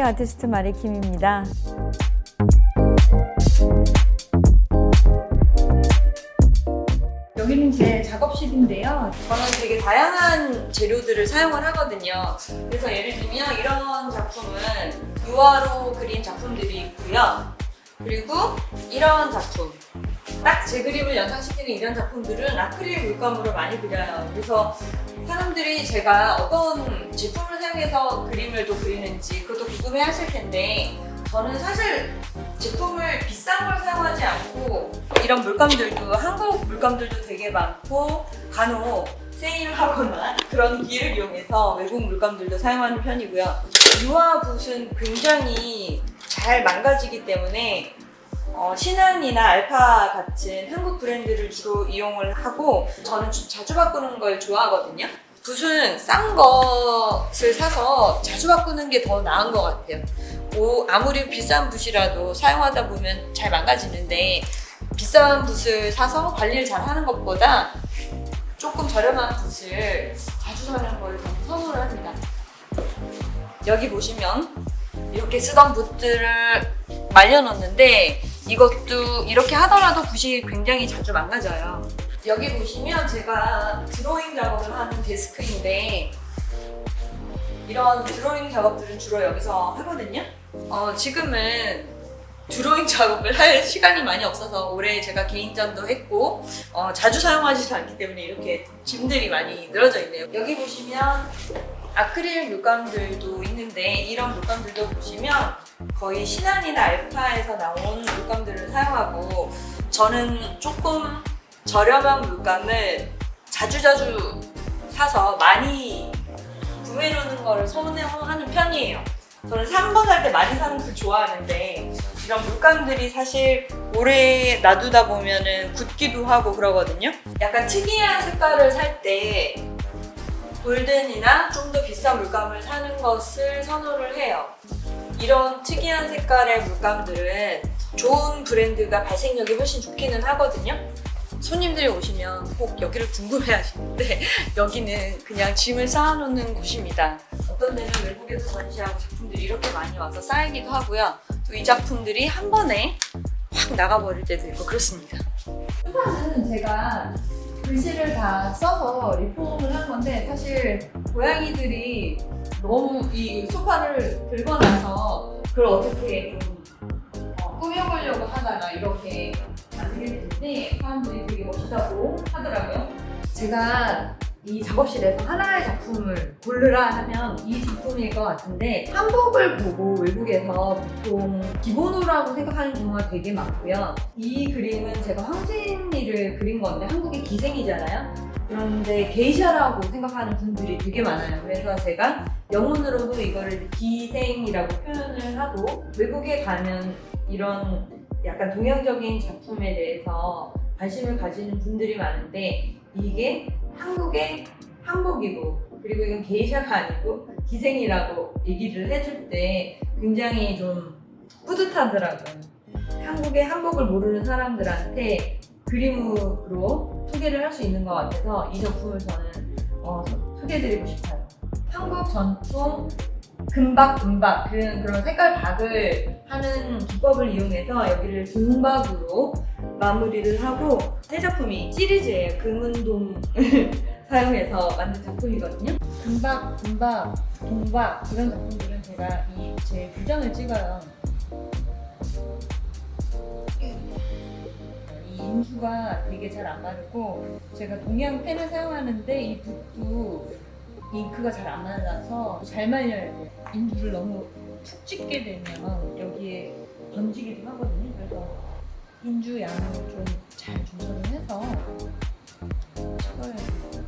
안녕하세요. 아티스트 마리킴입니다. 여기는 제 작업실인데요. 저는 되게 다양한 재료들을 사용을 하거든요. 그래서 예를 들면 이런 작품은 유화로 그린 작품들이 있고요. 그리고 이런 작품, 딱 제 그림을 연상시키는 이런 작품들은 아크릴 물감으로 많이 그려요. 그래서 사람들이 제가 어떤 제품을 사용해서 그림을 또 그리는지 그것도 궁금해 하실 텐데, 저는 사실 제품을 비싼 걸 사용하지 않고 이런 물감들도, 한국 물감들도 되게 많고 간혹 세일하거나 그런 기회를 이용해서 외국 물감들도 사용하는 편이고요. 유화붓은 굉장히 잘 망가지기 때문에 신한이나 알파 같은 한국 브랜드를 주로 이용을 하고, 저는 자주 바꾸는 걸 좋아하거든요. 붓은 싼 것을 사서 자주 바꾸는 게 더 나은 것 같아요. 아무리 비싼 붓이라도 사용하다 보면 잘 망가지는데, 비싼 붓을 사서 관리를 잘 하는 것보다 조금 저렴한 붓을 자주 사는 걸 저는 선호를 합니다. 여기 보시면 이렇게 쓰던 붓들을 말려놓는데, 이것도 이렇게 하더라도 붓이 굉장히 자주 망가져요. 여기 보시면 제가 드로잉 작업을 하는 데스크인데, 이런 드로잉 작업들은 주로 여기서 하거든요. 지금은 드로잉 작업을 할 시간이 많이 없어서 올해 제가 개인전도 했고 자주 사용하지도 않기 때문에 이렇게 짐들이 많이 늘어져 있네요. 여기 보시면 아크릴 물감들도 있는데, 이런 물감들도 보시면 거의 신한이나 알파에서 나온 물감들을 사용하고, 저는 조금 저렴한 물감을 자주자주 사서 많이 구매해놓는 거를 선호하는 편이에요. 저는 산 번 살 때 많이 사는 걸 좋아하는데, 이런 물감들이 사실 오래 놔두다 보면은 굳기도 하고 그러거든요. 약간 특이한 색깔을 살 때 골든이나 좀 더 비싼 물감을 사는 것을 선호를 해요. 이런 특이한 색깔의 물감들은 좋은 브랜드가 발색력이 훨씬 좋기는 하거든요. 손님들이 오시면 꼭 여기를 궁금해 하시는데, 여기는 그냥 짐을 쌓아놓는 곳입니다. 어떤 데는 외국에서 전시하고 작품들이 이렇게 많이 와서 쌓이기도 하고요. 또 이 작품들이 한 번에 확 나가버릴 때도 있고 그렇습니다. 소파는 제가 글씨를 다 써서 리폼을 한 건데, 사실 고양이들이 너무 이 소파를 들고 나서 그걸 어떻게 좀 꾸며보려고 하다가 이렇게 만들게 됐는데, 사람들이 되게 멋있다고 하더라고요. 제가 이 작업실에서 하나의 작품을 고르라 하면 이 작품일 것 같은데, 한복을 보고 외국에서 보통 기본으로 하고 생각하는 경우가 되게 많고요. 이 그림은 제가 황진이를 그린 건데, 한국의 기생이잖아요. 그런데 게이샤라고 생각하는 분들이 되게 많아요. 그래서 제가 영문으로도 이거를 기생이라고 표현을 하고, 외국에 가면 이런 약간 동양적인 작품에 대해서 관심을 가지는 분들이 많은데, 이게 한국의 한복이고, 그리고 이건 게이샤가 아니고 기생이라고 얘기를 해줄 때 굉장히 좀 뿌듯하더라고요. 한국의 한복을 모르는 사람들한테 그림으로 소개를 할 수 있는 것 같아서 이 작품을 저는 소개해드리고 싶어요. 한국 전통 금박 그런 색깔 박을 하는 기법을 이용해서 여기를 금박으로 마무리를 하고, 새 작품이 시리즈예요. 금은돔을 사용해서 만든 작품이거든요. 금박, 동박 이런 작품들은 제가 제 규정을 찍어요. 이 인수가 되게 잘 안 마르고, 제가 동양 펜을 사용하는데 이 붓도 잉크가 잘 안 말라서 잘 말려야 돼요. 인주를 너무 툭 찍게 되면 여기에 번지기도 하거든요. 그래서 인주 양을 좀 잘 조절을 해서 찍어야 돼요.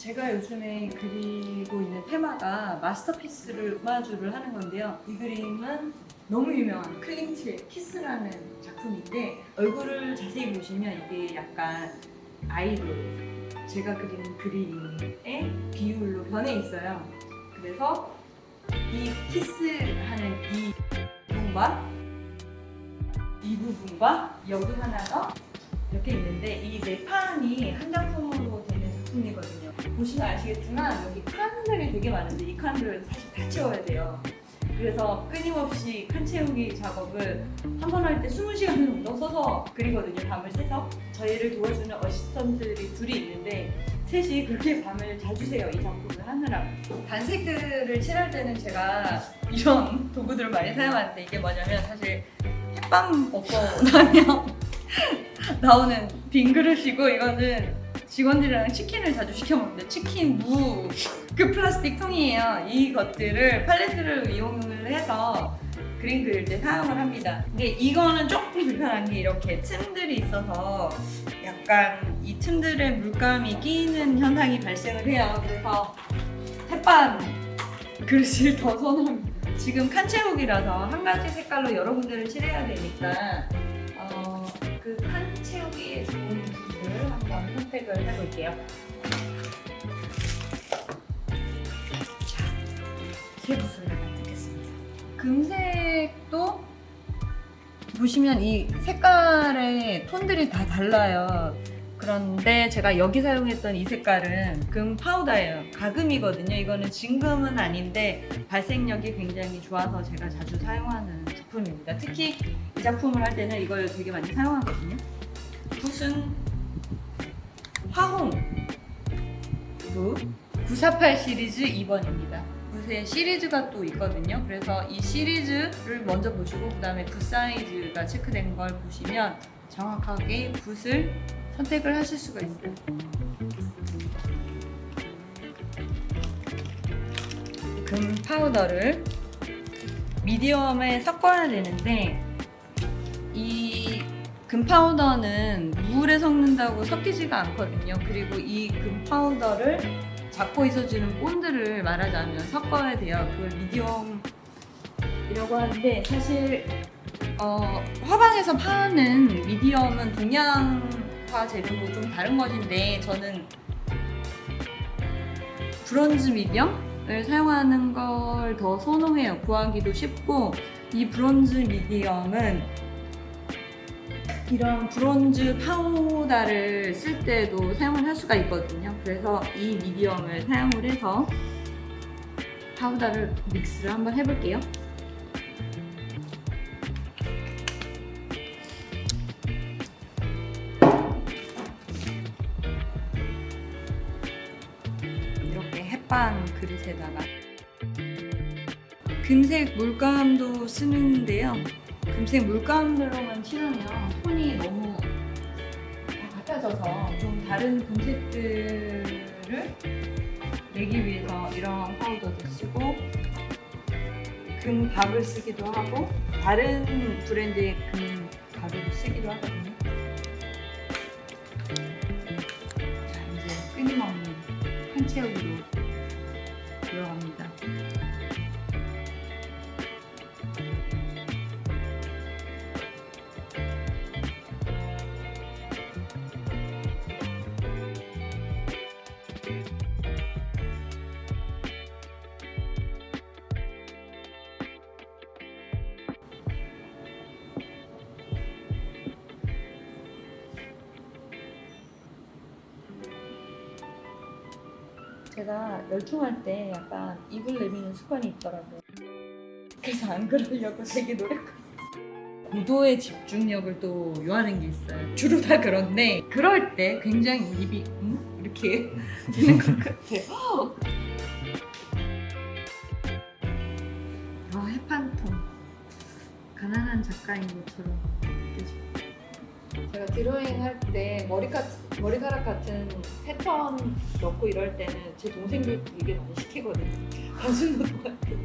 제가 요즘에 그리고 있는 테마가 마스터피스를 오마주를 하는 건데요. 이 그림은 너무 유명한 클림트의 키스라는 작품인데 얼굴을 자세히 보시면 이게 약간 아이돌 제가 그리는 그림의 비율로 변해 있어요. 그래서 이 키스하는 이 부분과 이 부분과 여기 하나 더 이렇게 있는데 이 네 판이 한 작품으로 되는 작품이거든요. 보시면 아시겠지만 여기 칸들이 되게 많은데 이 칸들을 사실 다 채워야 돼요. 그래서 끊임없이 칸 채우기 작업을 한 번 할 때 20시간 정도 써서 그리거든요. 밤을 새서 저희를 도와주는 어시스턴트들이 둘이 있는데 셋이 그렇게 밤을 자주 새요. 이 작품을 하느라고. 단색들을 칠할 때는 제가 이런 도구들을 많이 사용하는데 이게 뭐냐면 사실 햇밤 먹고 나면 나오는 빈 그릇이고 이거는 직원들이랑 치킨을 자주 시켜 먹는데 치킨 무 그 플라스틱 통이에요. 이것들을 팔레트를 이용을 해서 그림 그릴 때 사용을 합니다. 근데 이거는 조금 불편한 게 이렇게 틈들이 있어서 약간 이 틈들에 물감이 끼는 현상이 발생을 해요. 그래서 햇반 그릇을 더 선호합니다. 지금 칸 채우기라서 한 가지 색깔로 여러 군데를 칠해야 되니까 그 칸 채우기에 좋은 붓을 한번 선택을 해볼게요. 자, 새 붓을 선택했습니다. 금색도 보시면 이 색깔의 톤들이 다 달라요. 그런데 제가 여기 사용했던 이 색깔은 금 파우더예요. 가금이거든요. 이거는 진금은 아닌데 발색력이 굉장히 좋아서 제가 자주 사용하는 제품입니다. 특히 이 작품을 할 때는 이걸 되게 많이 사용하거든요. 붓은 화홍 붓 948 시리즈 2번입니다. 붓의 시리즈가 또 있거든요. 그래서 이 시리즈를 먼저 보시고 그 다음에 붓 사이즈가 체크된 걸 보시면 정확하게 붓을 선택을 하실 수가 있어요. 금 파우더를 미디엄에 섞어야 되는데 이 금 파우더는 물에 섞는다고 섞이지가 않거든요. 그리고 이 금 파우더를 잡고 있어주는 본드를 말하자면 섞어야 돼요. 그걸 미디엄이라고 하는데 사실 화방에서 파는 미디엄은 동양화 재료로 좀 다른 것인데 저는 브론즈 미디엄을 사용하는 걸 더 선호해요. 구하기도 쉽고 이 브론즈 미디엄은 이런 브론즈 파우더를 쓸 때도 사용을 할 수가 있거든요. 그래서 이 미디엄을 사용을 해서 파우더를 믹스를 한번 해볼게요. 이렇게 햇반 그릇에다가 금색 물감도 쓰는데요. 금색 물감으로만 칠하면 톤이 너무 같아져서 좀 다른 금색들을 내기 위해서 이런 파우더도 쓰고 금박을 쓰기도 하고 다른 브랜드의 금가루를 쓰기도 하거든요. 자, 이제 끊임없는 칸 채우기로 들어갑니다. 제가 열중할 때 약간 입을 내미는 습관이 있더라고요. 그래서 안 그러려고 되게 노력해요. 고도의 집중력을 또 요하는 게 있어요. 주로 다 그런데 그럴 때 굉장히 입이 이렇게 되는 것 같아요. 해판통 가난한 작가인 것처럼 느껴져요. 제가 드로잉 할 때 머리카락 같은 패턴 넣고 이럴 때는 제 동생들도 되게 많이 시키거든요. 단순 노동 같아요.